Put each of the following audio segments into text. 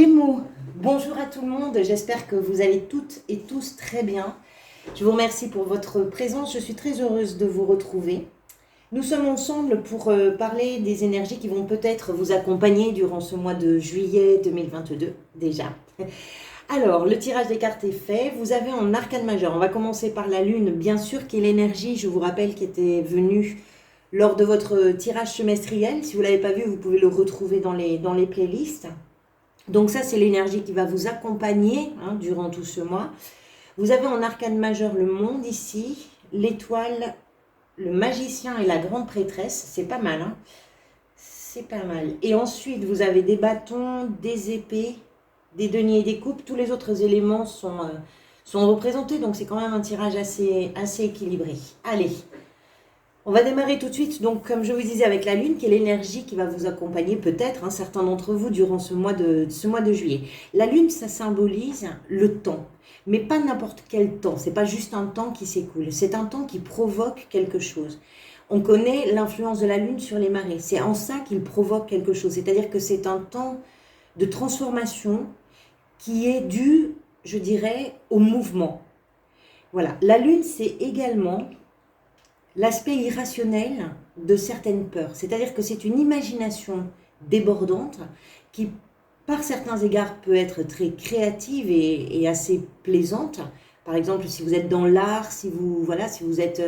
Gémeaux, bonjour à tout le monde, j'espère que vous allez toutes et tous très bien. Je vous remercie pour votre présence, je suis très heureuse de vous retrouver. Nous sommes ensemble pour parler des énergies qui vont peut-être vous accompagner durant ce mois de juillet 2022 déjà. Alors, le tirage des cartes est fait, vous avez en arcane majeur, on va commencer par la lune, bien sûr, qui est l'énergie, je vous rappelle, qui était venue lors de votre tirage semestriel. Si vous ne l'avez pas vu, vous pouvez le retrouver dans les playlists. Donc ça, c'est l'énergie qui va vous accompagner durant tout ce mois. Vous avez en arcane majeur le monde ici, l'étoile, le magicien et la grande prêtresse. C'est pas mal, hein? C'est pas mal. Et ensuite, vous avez des bâtons, des épées, des deniers et des coupes. Tous les autres éléments sont représentés, donc c'est quand même un tirage assez équilibré. Allez, on va démarrer tout de suite, donc comme je vous disais, avec la lune, qui est l'énergie qui va vous accompagner peut-être, certains d'entre vous, durant ce mois de juillet. La lune, ça symbolise le temps, mais pas n'importe quel temps. C'est pas juste un temps qui s'écoule, c'est un temps qui provoque quelque chose. On connaît l'influence de la lune sur les marées. C'est en ça qu'il provoque quelque chose. C'est-à-dire que c'est un temps de transformation qui est dû, je dirais, au mouvement. Voilà. La lune, c'est également l'aspect irrationnel de certaines peurs. C'est-à-dire que c'est une imagination débordante qui, par certains égards, peut être très créative et assez plaisante. Par exemple, si vous êtes dans l'art, si vous êtes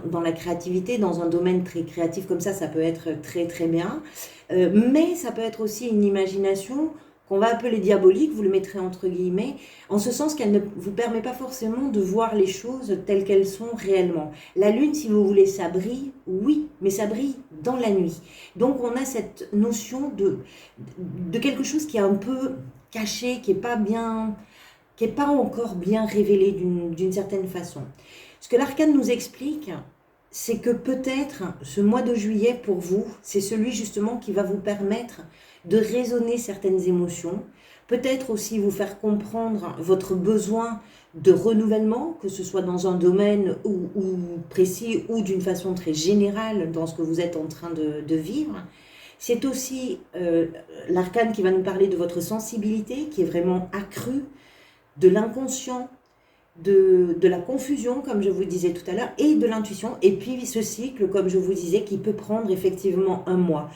dans la créativité, dans un domaine très créatif comme ça peut être très très bien. Mais ça peut être aussi une imagination qu'on va appeler diabolique, vous le mettrez entre guillemets, en ce sens qu'elle ne vous permet pas forcément de voir les choses telles qu'elles sont réellement. La lune, si vous voulez, ça brille, oui, mais ça brille dans la nuit. Donc on a cette notion de quelque chose qui est un peu caché, qui est pas encore bien révélé d'une certaine façon. Ce que l'arcane nous explique, c'est que peut-être ce mois de juillet pour vous, c'est celui justement qui va vous permettre de raisonner certaines émotions, peut-être aussi vous faire comprendre votre besoin de renouvellement, que ce soit dans un domaine ou précis ou d'une façon très générale dans ce que vous êtes en train de vivre. C'est aussi l'arcane qui va nous parler de votre sensibilité qui est vraiment accrue, de l'inconscient, de la confusion, comme je vous disais tout à l'heure, et de l'intuition, et puis ce cycle, comme je vous disais, qui peut prendre effectivement un mois.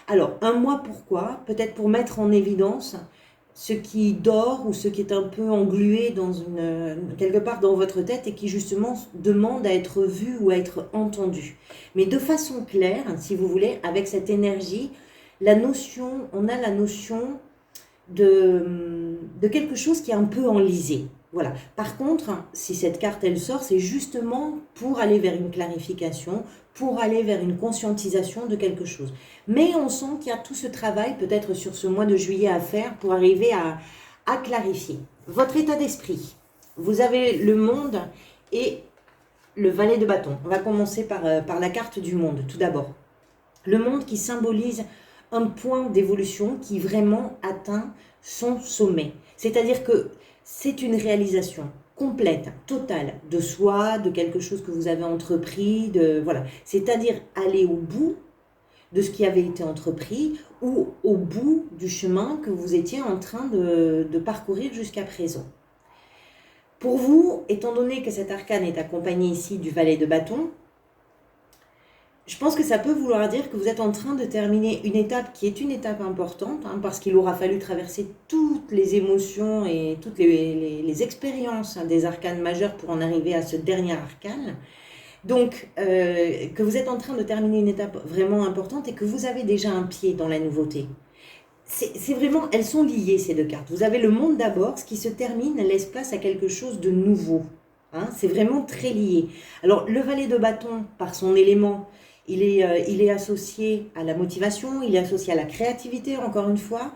Alors, un mois, pourquoi? Peut-être pour mettre en évidence ce qui dort ou ce qui est un peu englué quelque part dans votre tête et qui justement demande à être vu ou à être entendu. Mais de façon claire, si vous voulez, avec cette énergie, on a la notion de quelque chose qui est un peu enlisé. Voilà. Par contre, si cette carte elle sort, c'est justement pour aller vers une clarification, pour aller vers une conscientisation de quelque chose. Mais on sent qu'il y a tout ce travail peut-être sur ce mois de juillet à faire pour arriver à clarifier. Votre état d'esprit, vous avez le monde et le valet de bâton. On va commencer par la carte du monde tout d'abord. Le monde qui symbolise un point d'évolution qui vraiment atteint son sommet. C'est-à-dire que c'est une réalisation complète, totale de soi, de quelque chose que vous avez entrepris, voilà. C'est-à-dire aller au bout de ce qui avait été entrepris ou au bout du chemin que vous étiez en train de parcourir jusqu'à présent. Pour vous, étant donné que cet arcane est accompagné ici du valet de bâton, je pense que ça peut vouloir dire que vous êtes en train de terminer une étape qui est une étape importante, parce qu'il aura fallu traverser toutes les émotions et toutes les expériences des arcanes majeurs pour en arriver à ce dernier arcane. Donc, que vous êtes en train de terminer une étape vraiment importante et que vous avez déjà un pied dans la nouveauté. C'est vraiment, elles sont liées ces deux cartes. Vous avez le monde d'abord, ce qui se termine laisse place à quelque chose de nouveau. C'est vraiment très lié. Alors, le valet de bâton, par son élément, il est associé à la motivation, il est associé à la créativité, encore une fois,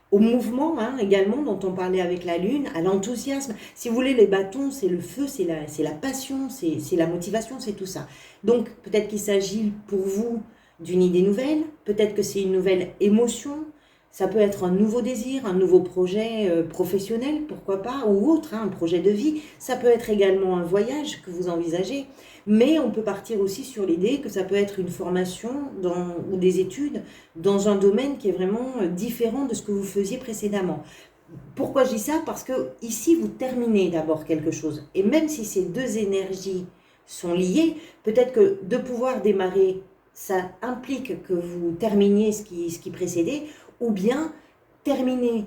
au mouvement également, dont on parlait avec la lune, à l'enthousiasme. Si vous voulez, les bâtons, c'est le feu, c'est la passion, c'est la motivation, c'est tout ça. Donc, peut-être qu'il s'agit pour vous d'une idée nouvelle, peut-être que c'est une nouvelle émotion, Ça peut être un nouveau désir, un nouveau projet professionnel, pourquoi pas, ou autre, hein, un projet de vie. Ça peut être également un voyage que vous envisagez. Mais on peut partir aussi sur l'idée que ça peut être une formation ou des études dans un domaine qui est vraiment différent de ce que vous faisiez précédemment. Pourquoi je dis ça? Parce que ici, vous terminez d'abord quelque chose. Et même si ces deux énergies sont liées, peut-être que de pouvoir démarrer, ça implique que vous terminiez ce qui précédait, ou bien terminer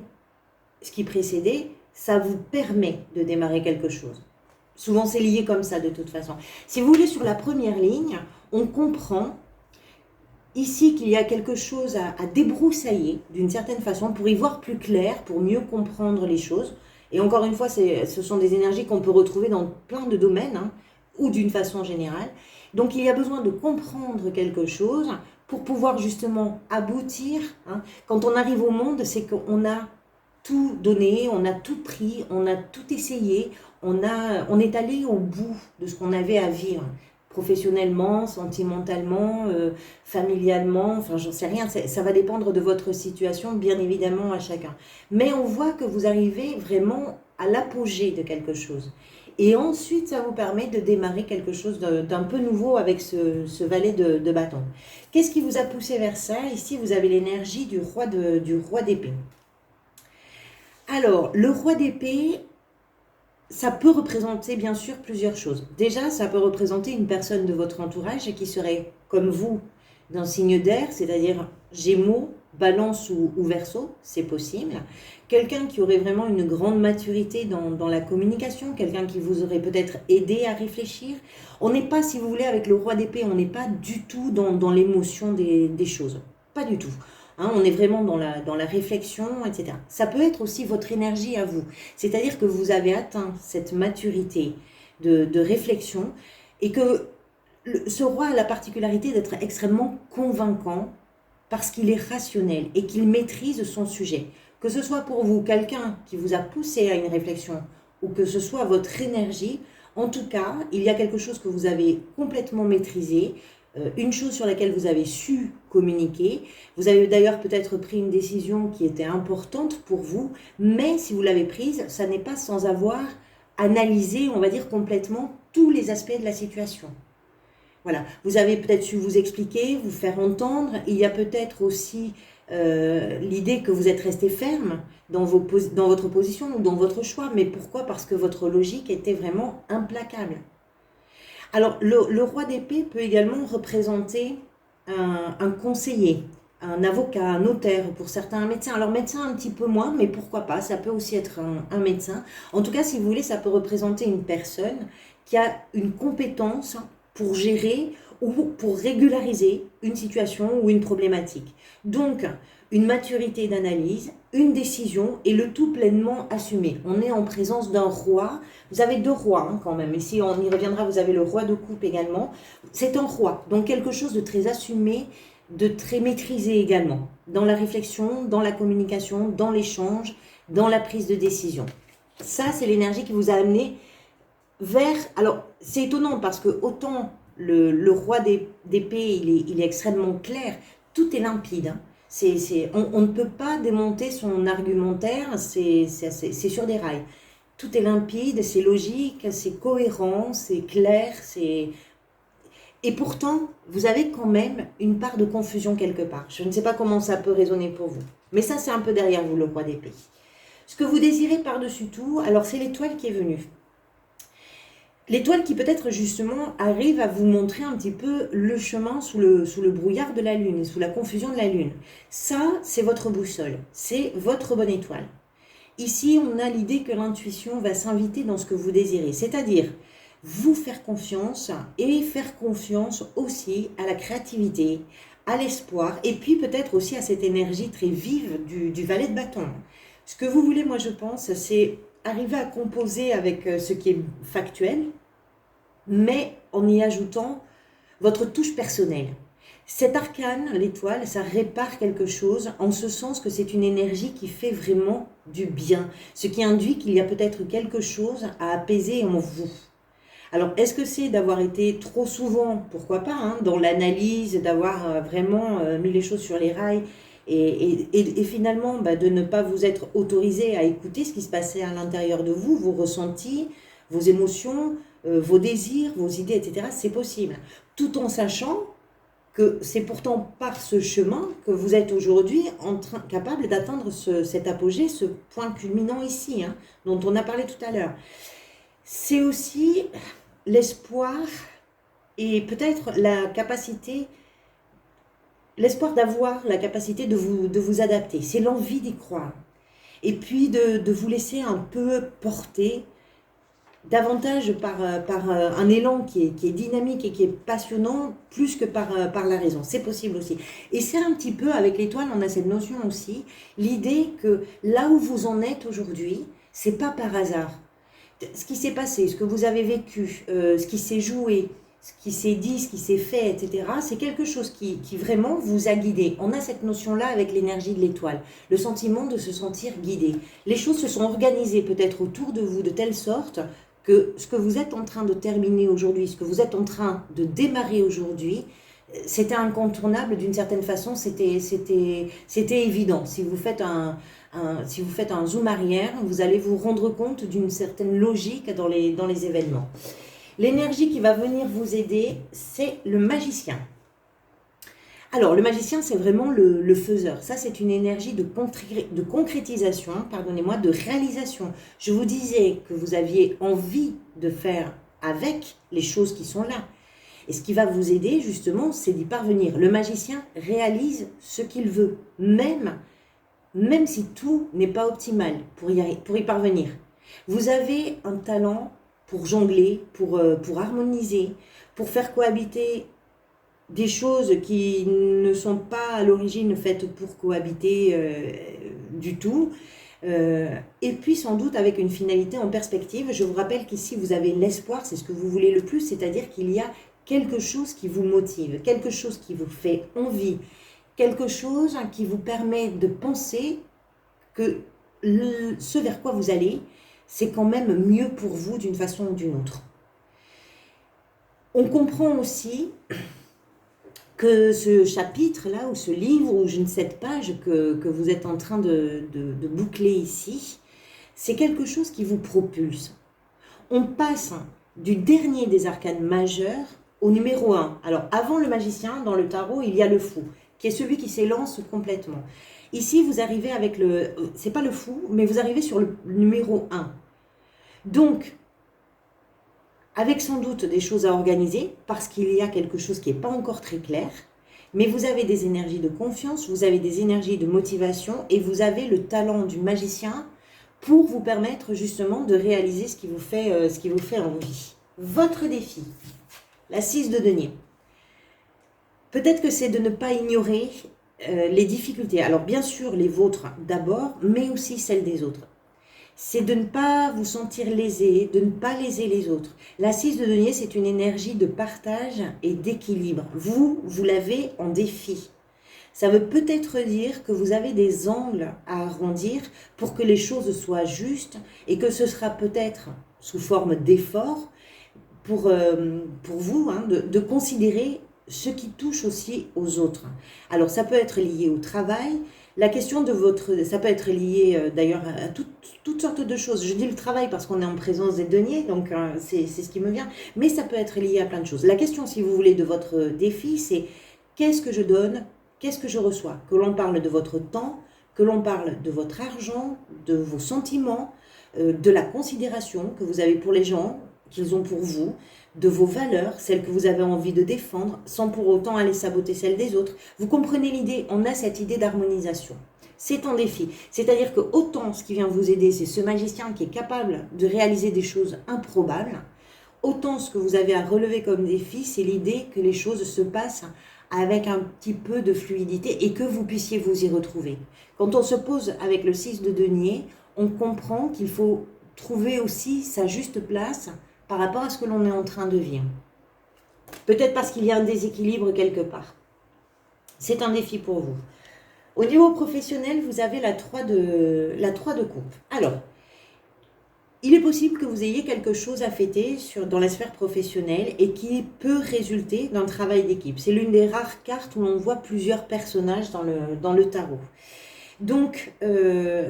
ce qui précédait, ça vous permet de démarrer quelque chose. Souvent, c'est lié comme ça de toute façon. Si vous voulez, sur la première ligne, on comprend ici qu'il y a quelque chose à débroussailler d'une certaine façon pour y voir plus clair, pour mieux comprendre les choses. Et encore une fois, ce sont des énergies qu'on peut retrouver dans plein de domaines, hein, ou d'une façon générale. Donc il y a besoin de comprendre quelque chose pour pouvoir justement aboutir. Hein. Quand on arrive au monde, c'est qu'on a tout donné, on a tout pris, on a tout essayé, on est allé au bout de ce qu'on avait à vivre. Professionnellement, sentimentalement, familialement, enfin j'en sais rien, ça va dépendre de votre situation, bien évidemment, à chacun. Mais on voit que vous arrivez vraiment à l'apogée de quelque chose. Et ensuite, ça vous permet de démarrer quelque chose d'un peu nouveau avec ce valet de bâton. Qu'est-ce qui vous a poussé vers ça? Ici, vous avez l'énergie du roi d'épée. Alors, le roi d'épée, ça peut représenter bien sûr plusieurs choses. Déjà, ça peut représenter une personne de votre entourage qui serait comme vous d'un signe d'air, c'est-à-dire Gémeaux, Balance ou Verseau, c'est possible. Quelqu'un qui aurait vraiment une grande maturité dans la communication, quelqu'un qui vous aurait peut-être aidé à réfléchir. On n'est pas, si vous voulez, avec le roi d'épée, on n'est pas du tout dans l'émotion des choses. Pas du tout. Hein, on est vraiment dans la réflexion, etc. Ça peut être aussi votre énergie à vous. C'est-à-dire que vous avez atteint cette maturité de réflexion et que ce roi a la particularité d'être extrêmement convaincant parce qu'il est rationnel et qu'il maîtrise son sujet. Que ce soit pour vous quelqu'un qui vous a poussé à une réflexion ou que ce soit votre énergie, en tout cas, il y a quelque chose que vous avez complètement maîtrisé, une chose sur laquelle vous avez su communiquer. Vous avez d'ailleurs peut-être pris une décision qui était importante pour vous, mais si vous l'avez prise, ça n'est pas sans avoir analysé, on va dire, complètement tous les aspects de la situation. Voilà, vous avez peut-être su vous expliquer, vous faire entendre. Il y a peut-être aussi l'idée que vous êtes resté ferme dans votre position ou dans votre choix. Mais pourquoi? Parce que votre logique était vraiment implacable. Alors, le roi d'épée peut également représenter un conseiller, un avocat, un notaire, pour certains un médecin. Alors, médecin un petit peu moins, mais pourquoi pas? Ça peut aussi être un médecin. En tout cas, si vous voulez, ça peut représenter une personne qui a une compétence pour gérer ou pour régulariser une situation ou une problématique. Donc, une maturité d'analyse, une décision et le tout pleinement assumé. On est en présence d'un roi. Vous avez deux rois hein, quand même. Ici, on y reviendra, vous avez le roi de coupe également. C'est un roi, donc quelque chose de très assumé, de très maîtrisé également. Dans la réflexion, dans la communication, dans l'échange, dans la prise de décision. Ça, c'est l'énergie qui vous a amené vers... Alors, c'est étonnant parce que autant le roi d'épée, il est extrêmement clair, tout est limpide. Hein. On ne peut pas démonter son argumentaire, c'est sur des rails. Tout est limpide, c'est logique, c'est cohérent, c'est clair, c'est... Et pourtant, vous avez quand même une part de confusion quelque part. Je ne sais pas comment ça peut résonner pour vous. Mais ça, c'est un peu derrière vous, le roi d'épée. Ce que vous désirez par-dessus tout, alors c'est l'étoile qui est venue. L'étoile qui peut-être justement arrive à vous montrer un petit peu le chemin sous le brouillard de la Lune, sous la confusion de la Lune. Ça, c'est votre boussole, c'est votre bonne étoile. Ici, on a l'idée que l'intuition va s'inviter dans ce que vous désirez, c'est-à-dire vous faire confiance et faire confiance aussi à la créativité, à l'espoir et puis peut-être aussi à cette énergie très vive du valet de bâton. Ce que vous voulez, moi je pense, c'est arriver à composer avec ce qui est factuel, mais en y ajoutant votre touche personnelle. Cet arcane, l'étoile, ça répare quelque chose en ce sens que c'est une énergie qui fait vraiment du bien, ce qui induit qu'il y a peut-être quelque chose à apaiser en vous. Alors, est-ce que c'est d'avoir été trop souvent, pourquoi pas, hein, dans l'analyse, d'avoir vraiment mis les choses sur les rails Et finalement, de ne pas vous être autorisé à écouter ce qui se passait à l'intérieur de vous, vos ressentis, vos émotions, vos désirs, vos idées, etc. C'est possible. Tout en sachant que c'est pourtant par ce chemin que vous êtes aujourd'hui capable d'atteindre cet apogée, ce point culminant ici, hein, dont on a parlé tout à l'heure. C'est aussi l'espoir et peut-être l'espoir d'avoir la capacité de vous adapter. C'est l'envie d'y croire. Et puis de vous laisser un peu porter davantage par un élan qui est dynamique et qui est passionnant, plus que par la raison. C'est possible aussi. Et c'est un petit peu, avec l'étoile, on a cette notion aussi, l'idée que là où vous en êtes aujourd'hui, c'est pas par hasard. Ce qui s'est passé, ce que vous avez vécu, ce qui s'est joué, ce qui s'est dit, ce qui s'est fait, etc., c'est quelque chose qui vraiment vous a guidé. On a cette notion-là avec l'énergie de l'étoile, le sentiment de se sentir guidé. Les choses se sont organisées peut-être autour de vous de telle sorte que ce que vous êtes en train de terminer aujourd'hui, ce que vous êtes en train de démarrer aujourd'hui, c'était incontournable d'une certaine façon, c'était évident. Si vous faites un zoom arrière, vous allez vous rendre compte d'une certaine logique dans les événements. L'énergie qui va venir vous aider, c'est le magicien. Alors, le magicien, c'est vraiment le faiseur. Ça, c'est une énergie de concrétisation, pardonnez-moi, de réalisation. Je vous disais que vous aviez envie de faire avec les choses qui sont là. Et ce qui va vous aider, justement, c'est d'y parvenir. Le magicien réalise ce qu'il veut, même si tout n'est pas optimal pour y parvenir. Vous avez un talent pour jongler, pour harmoniser, pour faire cohabiter des choses qui ne sont pas à l'origine faites pour cohabiter du tout. Et puis sans doute avec une finalité en perspective. Je vous rappelle qu'ici vous avez l'espoir, c'est ce que vous voulez le plus, c'est-à-dire qu'il y a quelque chose qui vous motive, quelque chose qui vous fait envie, quelque chose qui vous permet de penser que ce vers quoi vous allez, c'est quand même mieux pour vous d'une façon ou d'une autre. On comprend aussi que ce chapitre-là, ou ce livre, ou je ne sais cette page que vous êtes en train de boucler ici, c'est quelque chose qui vous propulse. On passe du dernier des arcanes majeurs au numéro 1. Alors, avant le magicien, dans le tarot, il y a le fou, qui est celui qui s'élance complètement. Ici, vous arrivez avec c'est pas le fou, mais vous arrivez sur le numéro 1. Donc, avec sans doute des choses à organiser, parce qu'il y a quelque chose qui n'est pas encore très clair, mais vous avez des énergies de confiance, vous avez des énergies de motivation, et vous avez le talent du magicien pour vous permettre justement de réaliser ce qui vous fait envie. Votre défi, la 6 de denier. Peut-être que c'est de ne pas ignorer les difficultés. Alors bien sûr les vôtres d'abord, mais aussi celles des autres. C'est de ne pas vous sentir lésé, de ne pas léser les autres. La 6 de denier, c'est une énergie de partage et d'équilibre. Vous l'avez en défi. Ça veut peut-être dire que vous avez des angles à arrondir pour que les choses soient justes et que ce sera peut-être sous forme d'effort pour vous de considérer ce qui touche aussi aux autres. Alors ça peut être lié au travail. La question de ça peut être lié d'ailleurs à toutes sortes de choses. Je dis le travail parce qu'on est en présence des deniers, donc c'est ce qui me vient. Mais ça peut être lié à plein de choses. La question, si vous voulez, de votre défi, c'est qu'est-ce que je donne, qu'est-ce que je reçois? Que l'on parle de votre temps, que l'on parle de votre argent, de vos sentiments, de la considération que vous avez pour les gens, qu'ils ont pour vous, de vos valeurs, celles que vous avez envie de défendre, sans pour autant aller saboter celles des autres. Vous comprenez l'idée? On a cette idée d'harmonisation. C'est un défi. C'est-à-dire que autant ce qui vient vous aider, c'est ce magicien qui est capable de réaliser des choses improbables, autant ce que vous avez à relever comme défi, c'est l'idée que les choses se passent avec un petit peu de fluidité et que vous puissiez vous y retrouver. Quand on se pose avec le 6 de denier, on comprend qu'il faut trouver aussi sa juste place par rapport à ce que l'on est en train de vivre. Peut-être parce qu'il y a un déséquilibre quelque part. C'est un défi pour vous. Au niveau professionnel, vous avez la 3 de coupe. Alors, Il est possible que vous ayez quelque chose à fêter dans la sphère professionnelle et qui peut résulter d'un travail d'équipe. C'est l'une des rares cartes où l'on voit plusieurs personnages dans le tarot. Donc,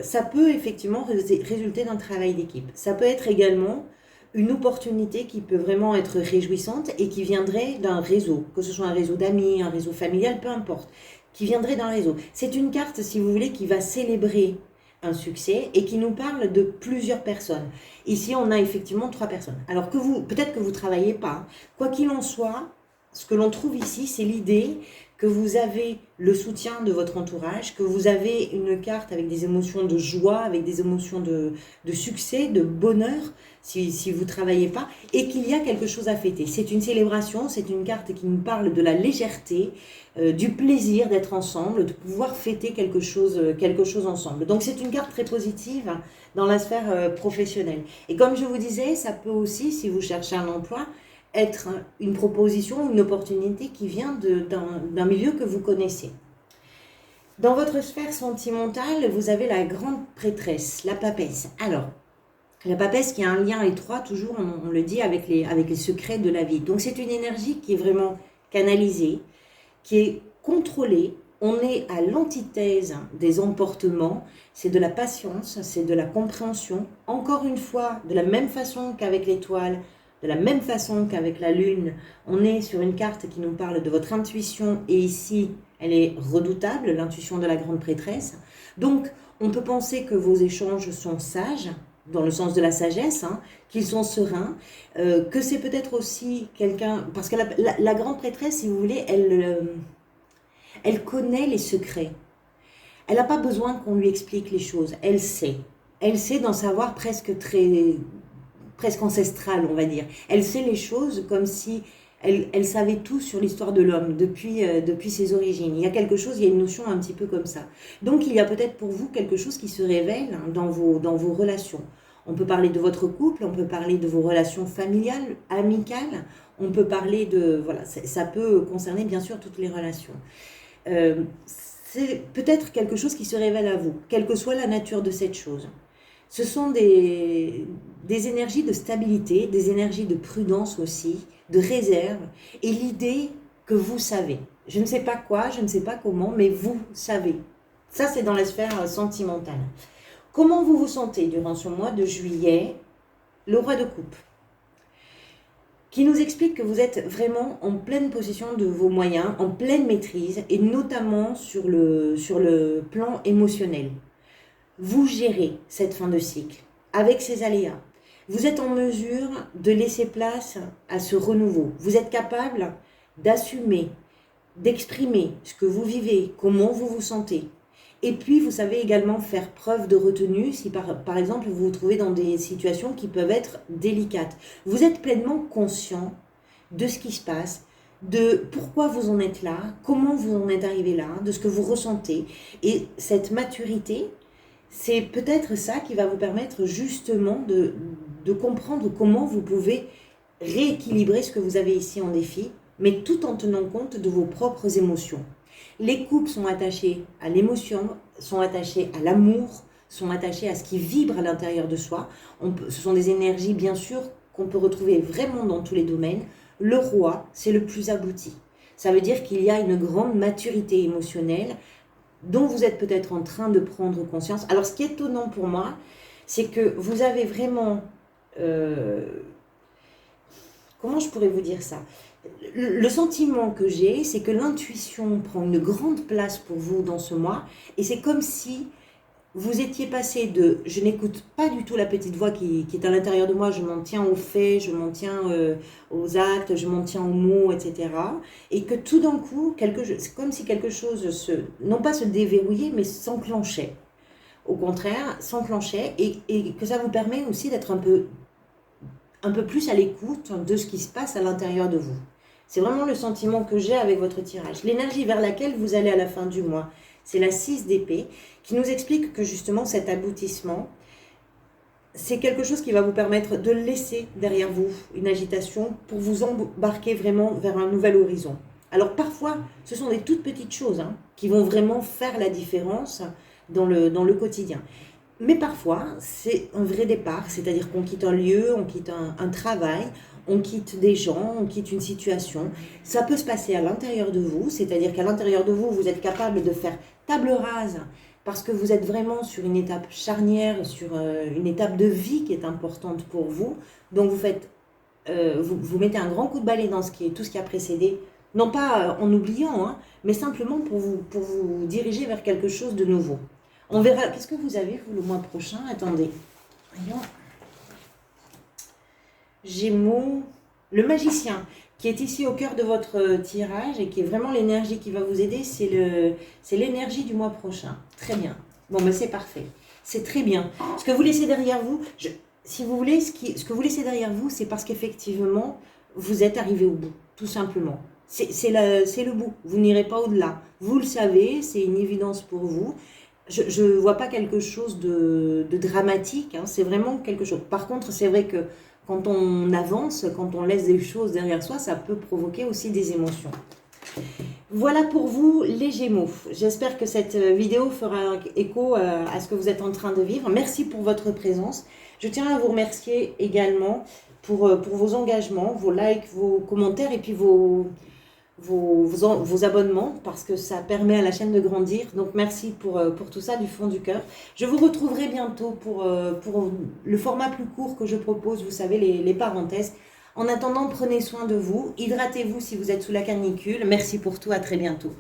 ça peut effectivement résulter d'un travail d'équipe. Ça peut être également une opportunité qui peut vraiment être réjouissante et qui viendrait d'un réseau, que ce soit un réseau d'amis, un réseau familial, peu importe, qui viendrait d'un réseau. C'est une carte, si vous voulez, qui va célébrer un succès et qui nous parle de plusieurs personnes. Ici, on a effectivement 3 personnes. Alors peut-être que vous ne travaillez pas. Quoi qu'il en soit, ce que l'on trouve ici, c'est l'idée que vous avez le soutien de votre entourage, que vous avez une carte avec des émotions de joie, avec des émotions de succès, de bonheur, si vous ne travaillez pas, et qu'il y a quelque chose à fêter. C'est une célébration, c'est une carte qui nous parle de la légèreté, du plaisir d'être ensemble, de pouvoir fêter quelque chose ensemble. Donc c'est une carte très positive dans la sphère professionnelle. Et comme je vous disais, ça peut aussi, si vous cherchez un emploi, être une proposition, une opportunité qui vient d'un milieu que vous connaissez. Dans votre sphère sentimentale, vous avez la grande prêtresse, la papesse. Alors, la papesse qui a un lien étroit, toujours, on le dit, avec les secrets de la vie. Donc c'est une énergie qui est vraiment canalisée, qui est contrôlée. On est à l'antithèse des emportements, c'est de la patience, c'est de la compréhension. Encore une fois, de la même façon qu'avec l'étoile, de la même façon qu'avec la lune, on est sur une carte qui nous parle de votre intuition et ici, elle est redoutable, l'intuition de la grande prêtresse. Donc, on peut penser que vos échanges sont sages, dans le sens de la sagesse, qu'ils sont sereins, que c'est peut-être aussi quelqu'un... Parce que la grande prêtresse, si vous voulez, elle connaît les secrets. Elle n'a pas besoin qu'on lui explique les choses, elle sait. Elle sait d'en savoir presque ancestrale, on va dire. Elle sait les choses comme si elle savait tout sur l'histoire de l'homme depuis ses origines. Il y a quelque chose, il y a une notion un petit peu comme ça. Donc il y a peut-être pour vous quelque chose qui se révèle dans vos relations. On peut parler de votre couple, on peut parler de vos relations familiales, amicales, on peut parler de... Voilà, ça peut concerner bien sûr toutes les relations. C'est peut-être quelque chose qui se révèle à vous, quelle que soit la nature de cette chose. Ce sont des énergies de stabilité, des énergies de prudence aussi, de réserve, et l'idée que vous savez. Je ne sais pas quoi, je ne sais pas comment, mais vous savez. Ça, c'est dans la sphère sentimentale. Comment vous vous sentez durant ce mois de juillet? Le roi de coupe, qui nous explique que vous êtes vraiment en pleine possession de vos moyens, en pleine maîtrise, et notamment sur le plan émotionnel. Vous gérez cette fin de cycle avec ses aléas. Vous êtes en mesure de laisser place à ce renouveau. Vous êtes capable d'assumer, d'exprimer ce que vous vivez, comment vous vous sentez. Et puis, vous savez également faire preuve de retenue si, par exemple, vous vous trouvez dans des situations qui peuvent être délicates. Vous êtes pleinement conscient de ce qui se passe, de pourquoi vous en êtes là, comment vous en êtes arrivé là, de ce que vous ressentez. Et cette maturité, c'est peut-être ça qui va vous permettre justement de comprendre comment vous pouvez rééquilibrer ce que vous avez ici en défi, mais tout en tenant compte de vos propres émotions. Les coupes sont attachées à l'émotion, sont attachées à l'amour, sont attachées à ce qui vibre à l'intérieur de soi. Ce sont des énergies, bien sûr, qu'on peut retrouver vraiment dans tous les domaines. Le roi, c'est le plus abouti. Ça veut dire qu'il y a une grande maturité émotionnelle dont vous êtes peut-être en train de prendre conscience. Alors, ce qui est étonnant pour moi, c'est que vous avez vraiment... comment je pourrais vous dire ça ? Le sentiment que j'ai, c'est que l'intuition prend une grande place pour vous dans ce mois, et c'est comme si vous étiez passé de « je n'écoute pas du tout la petite voix qui est à l'intérieur de moi, je m'en tiens aux faits, je m'en tiens aux actes, je m'en tiens aux mots, etc. » Et que tout d'un coup, c'est comme si quelque chose non pas se déverrouillait, mais s'enclenchait. Au contraire, s'enclenchait, et que ça vous permet aussi d'être un peu plus à l'écoute de ce qui se passe à l'intérieur de vous. C'est vraiment le sentiment que j'ai avec votre tirage. L'énergie vers laquelle vous allez à la fin du mois, c'est la 6 d'épée, qui nous explique que justement cet aboutissement, c'est quelque chose qui va vous permettre de laisser derrière vous une agitation pour vous embarquer vraiment vers un nouvel horizon. Alors parfois, ce sont des toutes petites choses qui vont vraiment faire la différence dans le quotidien. Mais parfois, c'est un vrai départ, c'est-à-dire qu'on quitte un lieu, on quitte un travail, on quitte des gens, on quitte une situation. Ça peut se passer à l'intérieur de vous, c'est-à-dire qu'à l'intérieur de vous, vous êtes capable de faire table rase parce que vous êtes vraiment sur une étape charnière, sur une étape de vie qui est importante pour vous. Donc vous mettez un grand coup de balai dans tout ce qui a précédé, non pas en oubliant, hein, mais simplement pour vous diriger vers quelque chose de nouveau. On verra. Qu'est-ce que vous avez, vous, le mois prochain? Attendez. Voyons. Gémeaux. Le magicien, qui est ici au cœur de votre tirage et qui est vraiment l'énergie qui va vous aider, c'est l'énergie du mois prochain. Très bien. Bon, mais c'est parfait. C'est très bien. Ce que vous laissez derrière vous, si vous voulez, ce que vous laissez derrière vous, c'est parce qu'effectivement, vous êtes arrivé au bout, tout simplement. C'est le bout. Vous n'irez pas au-delà. Vous le savez, c'est une évidence pour vous. Je ne vois pas quelque chose de dramatique, hein, c'est vraiment quelque chose. Par contre, c'est vrai que quand on avance, quand on laisse des choses derrière soi, ça peut provoquer aussi des émotions. Voilà pour vous les Gémeaux. J'espère que cette vidéo fera écho à ce que vous êtes en train de vivre. Merci pour votre présence. Je tiens à vous remercier également pour vos engagements, vos likes, vos commentaires et puis vos abonnements parce que ça permet à la chaîne de grandir. Donc merci pour tout ça du fond du cœur. Je vous retrouverai bientôt pour le format plus court que je propose, vous savez, les parenthèses. En attendant, prenez soin de vous, hydratez-vous si vous êtes sous la canicule. Merci pour tout, à très bientôt.